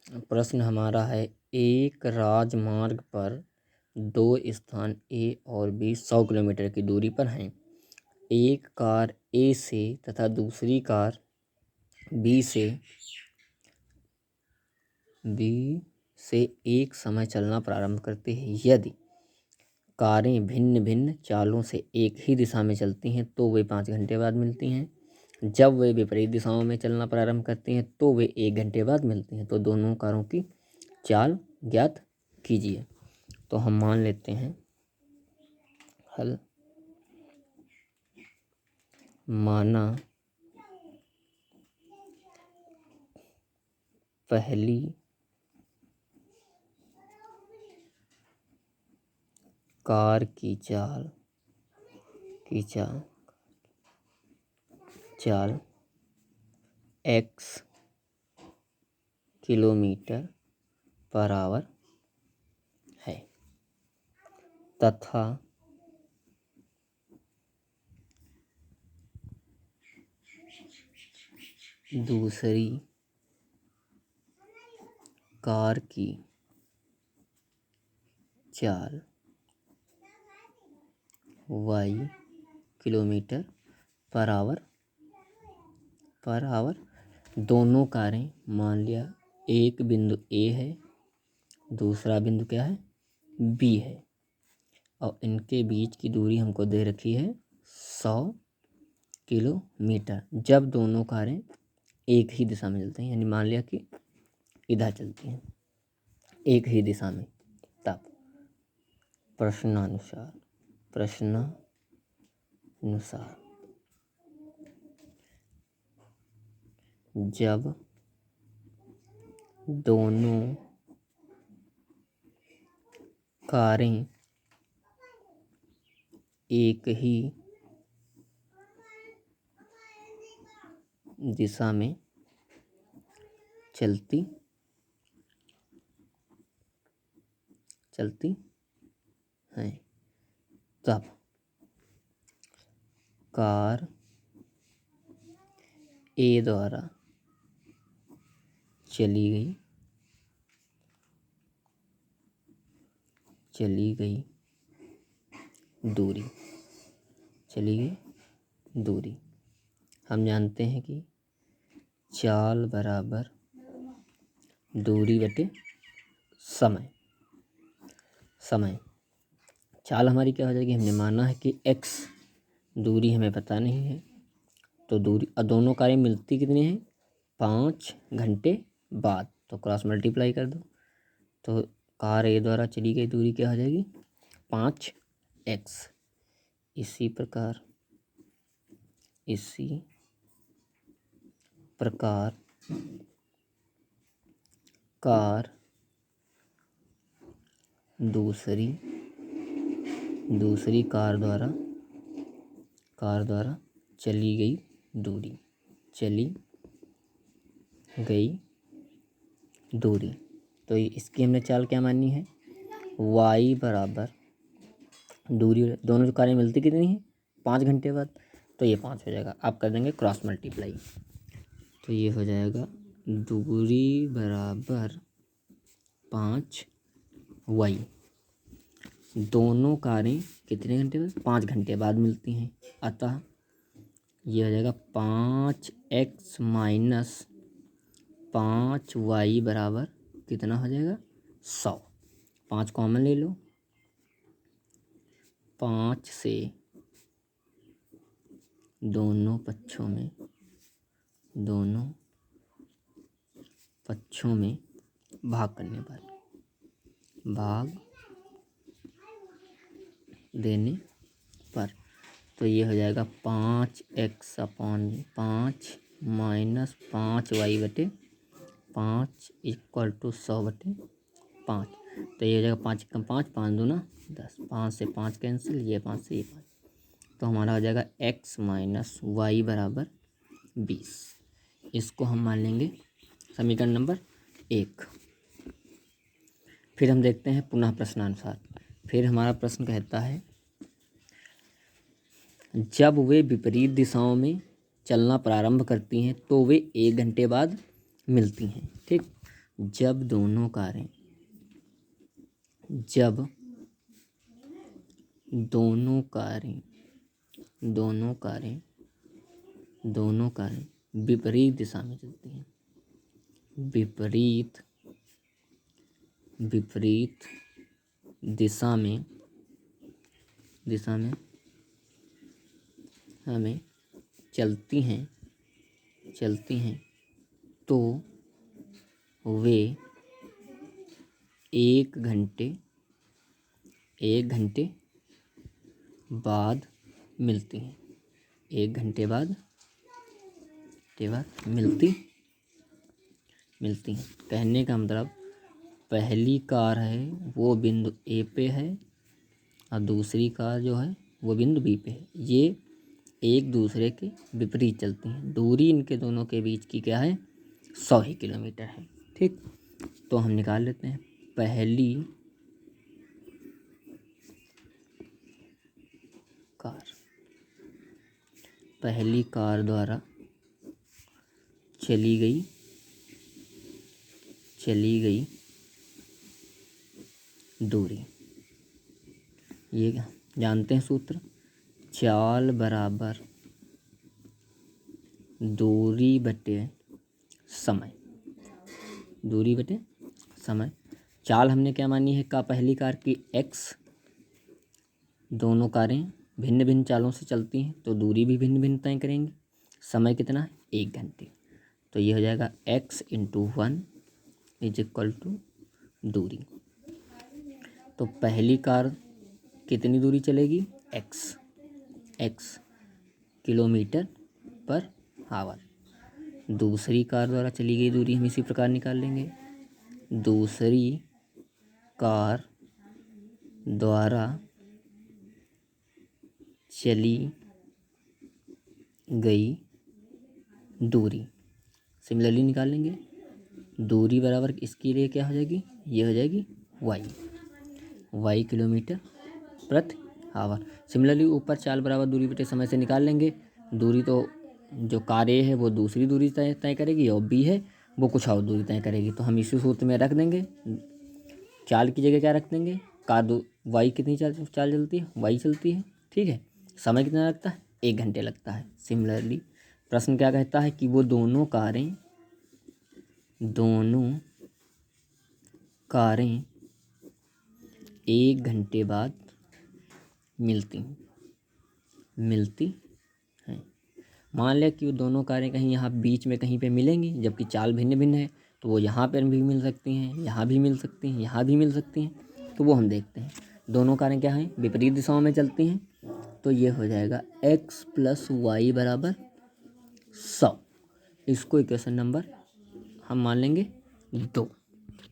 प्रश्न हमारा है, एक राजमार्ग पर दो स्थान ए और बी 100 किलोमीटर की दूरी पर हैं। एक कार ए से तथा दूसरी कार बी से एक समय चलना प्रारंभ करती है। यदि कारें भिन्न भिन्न चालों से एक ही दिशा में चलती हैं तो वे 5 घंटे बाद मिलती हैं। जब वे विपरीत दिशाओं में चलना प्रारंभ करती हैं तो वे 1 घंटे बाद मिलती हैं। तो दोनों कारों की चाल ज्ञात कीजिए। तो हम मान लेते हैं हल। माना पहली कार की चाल x किलोमीटर पर आवर है तथा दूसरी कार की चाल y किलोमीटर पर आवर। दोनों कारें, मान लिया एक बिंदु A है, दूसरा बिंदु क्या है, B है, और इनके बीच की दूरी हमको दे रखी है 100 किलोमीटर। जब दोनों कारें एक ही दिशा में चलती हैं, यानी मान लिया कि इधर चलती हैं एक ही दिशा में, तब प्रश्नानुसार जब दोनों कारें एक ही दिशा में चलती हैं तब कार ए द्वारा चली गई दूरी हम जानते हैं कि चाल बराबर दूरी बटे समय। चाल हमारी क्या हो जाएगी, हमने माना है कि x दूरी हमें पता नहीं है, तो दूरी दोनों कारें मिलती कितनी हैं, 5 घंटे बाद। तो क्रॉस मल्टीप्लाई कर दो, तो कार ए द्वारा चली गई दूरी क्या हो जाएगी, 5x। इसी प्रकार कार दूसरी कार द्वारा चली गई दूरी। तो इसकी हमने चाल क्या मानी है, y बराबर दूरी, दोनों जो कारें मिलती कितनी हैं, 5 घंटे बाद, तो ये 5 हो जाएगा। आप कर देंगे क्रॉस मल्टीप्लाई, तो ये हो जाएगा दूरी बराबर 5y। दोनों कारें कितने घंटे बाद, 5 घंटे बाद मिलती हैं, अतः ये हो जाएगा 5x माइनस 5y बराबर कितना हो जाएगा, 100। 5 कॉमन ले लो, 5 से दोनों पक्षों में भाग देने पर तो ये हो जाएगा 5x अपॉन 5 माइनस 5y बटे 5 इक्वल टू 100 बटे 5। तो ये हो जाएगा 5 कम 5, 5 दूना 10, 5 से 5 कैंसिल, ये 5 से ये 5, तो हमारा हो जाएगा x माइनस वाई बराबर 20। इसको हम मान लेंगे समीकरण नंबर 1। फिर हम देखते हैं पुनः प्रश्नानुसार। फिर हमारा प्रश्न कहता है, जब वे विपरीत दिशाओं में चलना प्रारंभ करती हैं तो वे 1 घंटे बाद मिलती हैं। ठीक, जब दोनों कारें विपरीत दिशा में चलती हैं, विपरीत दिशा में हमें चलती हैं तो वे 1 घंटे बाद मिलती हैं। 1 घंटे बाद मिलती हैं। कहने का मतलब पहली कार है वो बिंदु ए पे है और दूसरी कार जो है वो बिंदु बी पे है। ये एक दूसरे के विपरीत चलती हैं। दूरी इनके दोनों के बीच की क्या है? 100 ही किलोमीटर है। ठीक, तो हम निकाल लेते हैं। पहली कार द्वारा चली गई दूरी, ये क्या जानते हैं सूत्र? चाल बराबर दूरी बटे समय। चाल हमने क्या मानी है? पहली कार की x। दोनों कारें भिन्न भिन्न चालों से चलती हैं तो दूरी भी भिन्न भिन्न तय करेंगी। समय कितना है? 1 घंटे। तो ये हो जाएगा x × 1 = दूरी। तो पहली कार कितनी दूरी चलेगी? x km/h। दूसरी कार द्वारा चली गई दूरी हम इसी प्रकार निकाल लेंगे। दूसरी कार द्वारा चली गई दूरी सिमिलरली निकाल लेंगे। दूरी बराबर इसके लिए क्या हो जाएगी? ये हो जाएगी y km/h। सिमिलरली ऊपर चाल बराबर दूरी बटे समय से निकाल लेंगे। दूरी तो जो कार ए है वो दूसरी दूरी तय करेगी और बी है वो कुछ और दूरी तय करेगी। तो हम इसी सूत्र में रख देंगे। चाल की जगह क्या रख देंगे? वाई कितनी चाल चलती है? वाई चलती है। ठीक है, समय कितना लगता है? 1 घंटे लगता है। सिमिलरली प्रश्न क्या कहता है कि वो दोनों कारें 1 घंटे बाद मिलती हैं। मान लिया कि वो दोनों कारें कहीं यहाँ बीच में कहीं पे मिलेंगी, जबकि चाल भिन्न भिन्न है तो वो यहाँ पर भी मिल सकती हैं, यहाँ भी मिल सकती हैं, यहाँ भी मिल सकती हैं। तो वो हम देखते हैं। दोनों कारें क्या हैं? विपरीत दिशाओं में चलती हैं। तो ये हो जाएगा x + y = 100। इसको इक्वेशन नंबर हम मान लेंगे 2।